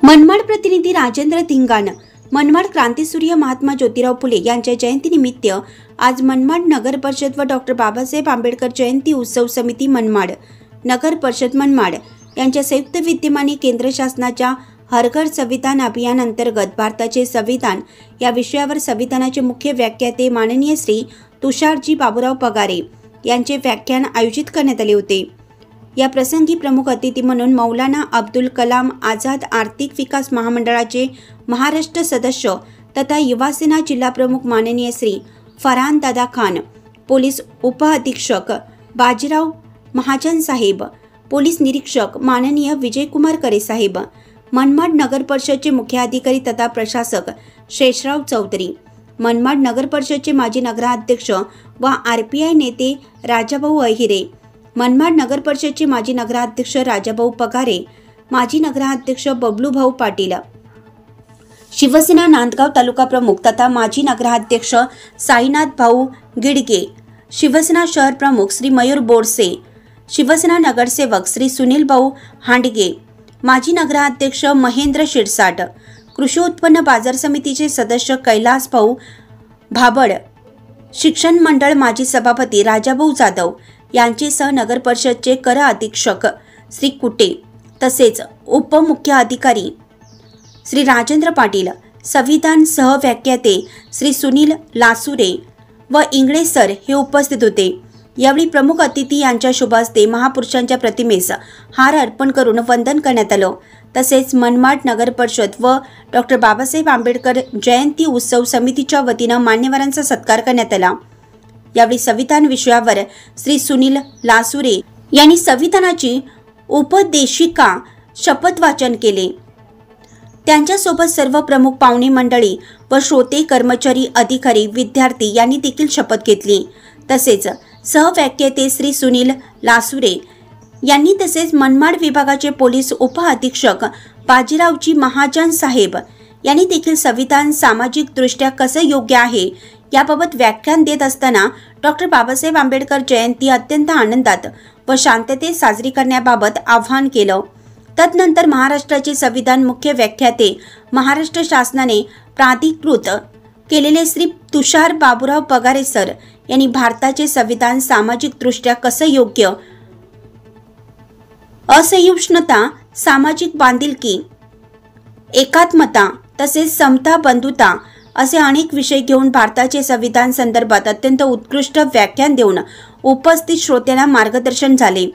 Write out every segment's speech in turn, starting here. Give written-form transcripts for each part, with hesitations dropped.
मनमाड प्रतिनिधी राजेंद्र धिंगाण। मनमाड क्रांतीसूर्य महात्मा ज्योतिराव फुले यांच्या जयंतीनिमित्त आज मनमाड नगर परिषद व डॉक्टर बाबासाहेब आंबेडकर जयंती उत्सव समिती मनमाड नगर परिषद मनमाड यांच्या संयुक्त विद्यमाने केंद्र शासनाच्या हर घर संविधान अभियान अंतर्गत भारताचे संविधान या विषयावर संविधानाचे मुख्य व्याख्याते माननीय श्री तुषारजी बाबूराव पगारे यांचे व्याख्यान आयोजित करण्यात आले होते। या प्रसंगी प्रमुख अतिथी म्हणून मौलाना अब्दुल कलाम आझाद आर्थिक विकास महामंडळाचे महाराष्ट्र सदस्य तथा युवासेना जिल्हा प्रमुख माननीय श्री फरहान दादा खान, पोलीस उपअधीक्षक बाजीराव महाजन साहेब, पोलीस निरीक्षक माननीय विजयकुमार करे साहेब, मनमाड नगर परिषदचे मुख्य अधिकारी तथा प्रशासक शेषराव चौधरी, मनमाड नगर परिषदचे माजी नगराध्यक्ष व आरपीआय नेते राजाभाऊ अहिरे, मनमाड नगर परिषदचे माजी नगराध्यक्ष राजाभाऊ पगारे, माजी नगराध्यक्ष बबलूभाऊ पाटील, शिवसेना नांदगाव तालुका प्रमुख तथा माजी नगराध्यक्ष साईनाथ भाऊ गिडगे, शिवसेना शहर प्रमुख श्री मयूर बोरसे, शिवसेना नगरसेवक श्री सुनील भाऊ हांडगे, माजी नगराध्यक्ष महेंद्र शिरसाट, कृषी उत्पन्न बाजार समितीचे सदस्य कैलास भाऊ भाबड, शिक्षण मंडळ माजी सभापती राजाभाऊ जाधव यांचेसह नगर परिषदचे कर अधीक्षक श्री कुटे तसेच उपमुख्य अधिकारी श्री राजेंद्र पाटील, संविधान सह व्याख्याते श्री सुनील लासुरे व इंगळे सर हे उपस्थित होते। यावेळी प्रमुख अतिथी यांच्या शुभ हस्ते महापुरुषांच्या प्रतिमेस हार अर्पण करून वंदन करण्यात आलं। तसेच मनमाड नगर परिषद व डॉक्टर बाबासाहेब आंबेडकर जयंती उत्सव समितीच्या वतीनं मान्यवरांचा सत्कार करण्यात आला। यावेळी संविधान विषयावर श्री सुनील लासुरे यांनी संविधानाची उपदेशिका शपथ वाचन केले। त्यांच्यासोबत सर्व प्रमुख पाहुणे मंडळी व श्रोते, कर्मचारी, अधिकारी, विद्यार्थी यांनी देखील शपथ घेतली। तसेच सहव्याख्याते श्री सुनील लासुरे यांनी तसेच मनमाड विभागाचे पोलीस उपअधीक्षक बाजीरावजी महाजन साहेब यांनी देखील संविधान सामाजिक दृष्ट्या कसं योग्य आहे याबाबत व्याख्यान देत असताना डॉक्टर बाबासाहेब आंबेडकर जयंती अत्यंत आनंदात व शांततेत साजरी करण्याबाबत आवाहन केलं। तदनंतर महाराष्ट्राचे संविधान मुख्य व्याख्याते महाराष्ट्र शासनाने प्राधिकृत केलेले श्री तुषार बाबूराव पगारे सर यांनी भारताचे संविधान सामाजिक दृष्ट्या कसं योग्य, असहिष्णुता, सामाजिक बांधिलकी, एकात्मता तसेच समता, बंधुता असे अनेक विषय घेऊन भारताचे संविधान संदर्भात अत्यंत उत्कृष्ट व्याख्यान देऊन उपस्थित श्रोत्यांना मार्गदर्शन झाले।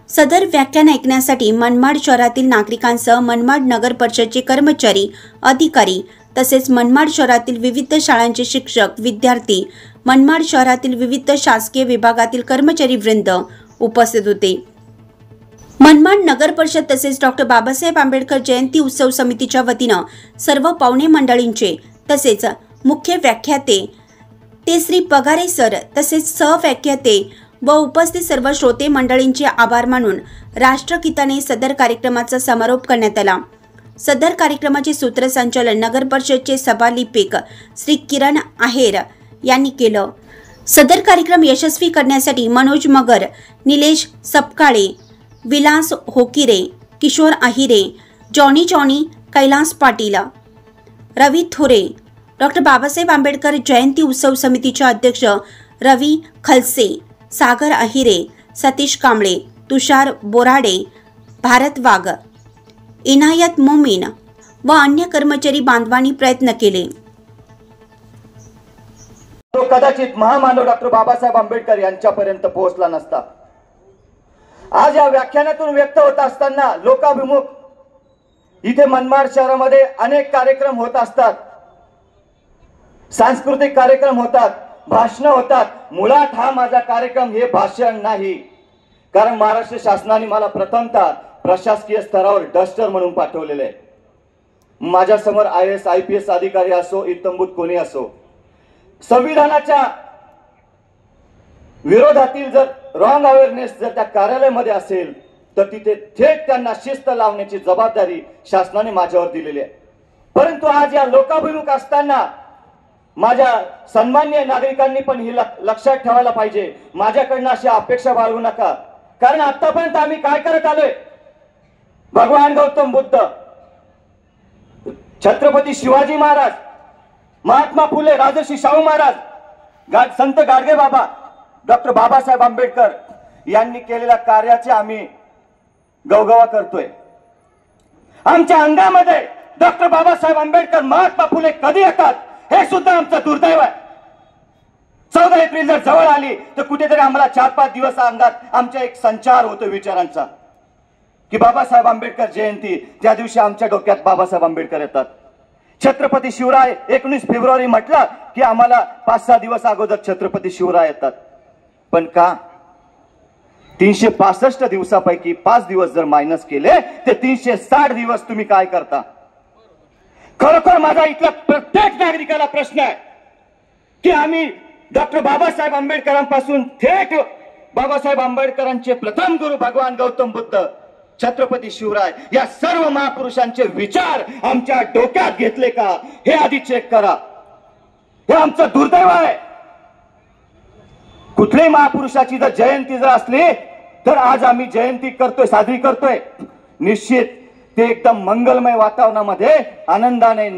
सदर व्याख्यान ऐकण्यासाठी मनमाड शहरातील नागरिकांसह मनमाड नगर परिषदचे कर्मचारी, अधिकारी तसेच मनमाड शहरातील विविध शाळांचे शिक्षक, विद्यार्थी, मनमाड शहरातील विविध शासकीय विभागातील कर्मचारी वृंद उपस्थित होते। मनमाड नगर परिषद तसेच डॉक्टर बाबासाहेब आंबेडकर जयंती उत्सव समितीच्या वतीनं सर्व पाहुणे मंडळींचे तसेच मुख्य व्याख्याते ते श्री पगारे सर तसेच सहव्याख्याते व उपस्थित सर्व श्रोते मंडळींचे आभार मानून राष्ट्रगीताने सदर कार्यक्रमाचा समारोप करण्यात आला। सदर कार्यक्रमाचे सूत्रसंचालन नगर परिषदचे सभालिपिक श्री किरण आहेर यांनी केलं। सदर कार्यक्रम यशस्वी करण्यासाठी मनोज मगर, निलेश सपकाळे, विलास होकिरे, किशोर अहिरे, जॉनी कैलास पाटील, रवी थोरे, डॉक्टर बाबासाहेब आंबेडकर जयंती उत्सव समितीचे अध्यक्ष रवी खलसे, सागर अहिरे, सतीश कांबळे, तुषार बोराडे, भारत वाघ, इनायत मोमीन व अन्य कर्मचारी बांधवांनी प्रयत्न केले। तो कदाचित महामानव डॉक्टर बाबासाहेब आंबेडकर यांच्यापर्यंत पोहोचला नसता। आज या व्याख्यानातून व्यक्त होत असताना लोकाभिमुख इथे मनमाड शहरामध्ये अनेक कार्यक्रम होत असतात, सांस्कृतिक कार्यक्रम होतात, भाषणं होतात। मुळात हा माझा कार्यक्रम हे भाषण नाही, कारण महाराष्ट्र शासनाने मला प्रथमतः प्रशासकीय स्तरावर डस्टर म्हणून पाठवलेले आहे। माझ्या समोर IAS IPS अधिकारी असो, इत्तंभूत कोणी असो, संविधानाच्या विरोधातील जर रॉंग अवेअरनेस जर त्या कार्यालयामध्ये असेल तर तिथे थेट त्यांना शिस्त लावण्याची जबाबदारी शासनाने माझ्यावर दिलेली आहे। परंतु आज या लोकाभिमुख असताना माझ्या सन्माननीय नागरिकांनी पण ही लक्षात ठेवायला पाहिजे, माझ्याकडनं अशी अपेक्षा बाळगू नका, कारण आतापर्यंत आम्ही काय करत आलोय। भगवान गौतम बुद्ध छत्रपती शिवाजी महाराज, महात्मा फुले, राजर्षी शाहू महाराज, संत गाडगे बाबा, डॉक्टर बाबासाहेब आंबेडकर यांनी केलेल्या कार्याचे आम्ही गवगवा करतोय. आमच्या अंगामध्ये डॉक्टर बाबासाहेब आंबेडकर, महात्मा फुले कधी येतात हे सुद्धा आमचं दुर्दैव आहे. 14 एप्रिल जर जवळ आली तर कुठेतरी आम्हाला 4-5 दिवस अंगात आमचा एक संचार होतो विचारांचा की बाबासाहेब आंबेडकर जयंती, त्या दिवशी आमच्या डोक्यात बाबासाहेब आंबेडकर येतात. छत्रपती शिवराय 19 फेब्रुवारी म्हटलं की आम्हाला 5-6 दिवस अगोदर छत्रपती शिवराय येतात. पण का 365 दिवसापैकी 5 दिवस जर मायनस केले ते 360 दिवस तुम्ही काय करता? खरोखर माझा इथल्या प्रत्येक नागरिकाला प्रश्न आहे की आम्ही डॉक्टर बाबासाहेब आंबेडकरांपासून थेट बाबासाहेब आंबेडकरांचे प्रथम गुरु भगवान गौतम बुद्ध, छत्रपती शिवराय या सर्व महापुरुषांचे विचार आमच्या डोक्यात घेतले का हे आधी चेक करा. हे आमचं दुर्दैव आहे. कुठल्याही महापुरुषाची जर जयंती जर असली तर आज आम्ही जयंती करतोय, साजरी करतोय, निश्चित ते एकदम मंगलमय वातावरणामध्ये आनंदाने